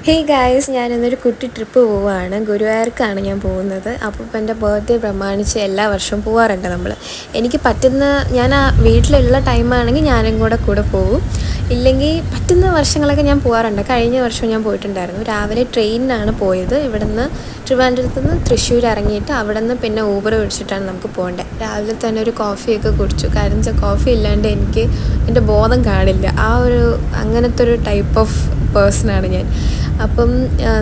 Hey guys, ഞാനിന്നൊരു കുട്ടി trip പോവുകയാണ്. ഗുരുവായൂർക്കാണ് ഞാൻ പോകുന്നത്. അപ്പോൾ ഇപ്പം എൻ്റെ ബർത്ത്ഡേ പ്രമാണിച്ച് എല്ലാ വർഷവും പോകാറുണ്ട് നമ്മൾ. എനിക്ക് പറ്റുന്ന ഞാൻ ആ വീട്ടിലുള്ള ടൈമാണെങ്കിൽ ഞാനും കൂടെ പോകും. ഇല്ലെങ്കിൽ പറ്റുന്ന വർഷങ്ങളൊക്കെ ഞാൻ പോകാറുണ്ട്. കഴിഞ്ഞ വർഷം ഞാൻ പോയിട്ടുണ്ടായിരുന്നു. രാവിലെ ട്രെയിനിനാണ് പോയത്. ഇവിടുന്ന് ട്രിവാൻഡ്രത്ത് നിന്ന് തൃശ്ശൂർ ഇറങ്ങിയിട്ട് അവിടെ നിന്ന് പിന്നെ ഊബർ വിളിച്ചിട്ടാണ് നമുക്ക് പോകേണ്ടത്. രാവിലെ തന്നെ ഒരു കോഫിയൊക്കെ കുടിച്ചു. കാരണം വെച്ചാൽ കോഫി ഇല്ലാണ്ട് എനിക്ക് എൻ്റെ ബോധം കാണില്ല. അങ്ങനത്തെ ഒരു ടൈപ്പ് ഓഫ് പേഴ്സണാണ് ഞാൻ. അപ്പം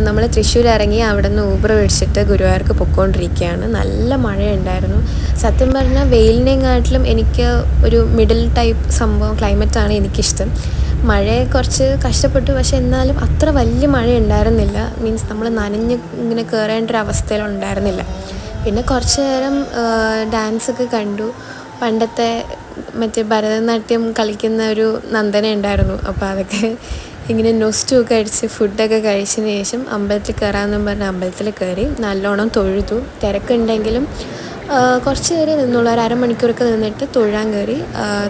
നമ്മൾ തൃശ്ശൂർ ഇറങ്ങി അവിടെ നിന്ന് ഊബർ വിളിച്ചിട്ട് ഗുരുവായൂർക്ക് പൊയ്ക്കൊണ്ടിരിക്കുകയാണ്. നല്ല മഴയുണ്ടായിരുന്നു. സത്യം പറഞ്ഞാൽ വെയിലിനെക്കാട്ടിലും എനിക്ക് ഒരു മിഡിൽ ടൈപ്പ് സംഭവം ക്ലൈമറ്റാണ് എനിക്കിഷ്ടം. മഴയെ കുറച്ച് കഷ്ടപ്പെട്ടു, പക്ഷെ എന്നാലും അത്ര വലിയ മഴ ഉണ്ടായിരുന്നില്ല. മീൻസ് നമ്മൾ നനഞ്ഞ് ഇങ്ങനെ കയറേണ്ട ഒരു അവസ്ഥയിലുണ്ടായിരുന്നില്ല. പിന്നെ കുറച്ച് നേരം ഡാൻസൊക്കെ കണ്ടു. പണ്ടത്തെ മറ്റേ ഭരതനാട്യം കളിക്കുന്ന ഒരു നന്ദന ഉണ്ടായിരുന്നു. അപ്പോൾ അതൊക്കെ ഇങ്ങനെ നൊസ്റ്റൊക്കെ അടിച്ച് ഫുഡൊക്കെ കഴിച്ചതിന് ശേഷം അമ്പലത്തിൽ കയറാമെന്നും പറഞ്ഞ് അമ്പലത്തിൽ കയറി. നല്ലോണം തൊഴുതു. തിരക്കുണ്ടെങ്കിലും കുറച്ച് നേരം നിന്നുള്ളൂ. ഒരു അരമണിക്കൂറൊക്കെ നിന്നിട്ട് തൊഴാൻ കയറി.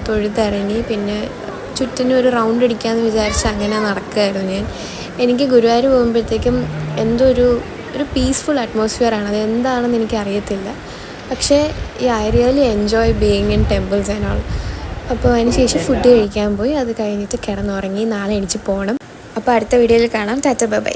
തൊഴുതിറങ്ങി. പിന്നെ ചുറ്റിനും ഒരു റൗണ്ട് അടിക്കാമെന്ന് വിചാരിച്ച് അങ്ങനെ നടക്കുകയായിരുന്നു ഞാൻ. എനിക്ക് ഗുരുവായൂർ പോകുമ്പോഴത്തേക്കും എന്തോ ഒരു പീസ്ഫുൾ അറ്റ്മോസ്ഫിയറാണ്. അത് എന്താണെന്ന് എനിക്കറിയത്തില്ല. പക്ഷേ I really enjoy being in temples and all. അപ്പോൾ അതിന് ശേഷം ഫുഡ് കഴിക്കാൻ പോയി. അത് കഴിഞ്ഞിട്ട് കിടന്നുറങ്ങി. നാളെ എണീച്ച് പോകണം. അപ്പോൾ അടുത്ത വീഡിയോയിൽ കാണാം. Tata bye bye.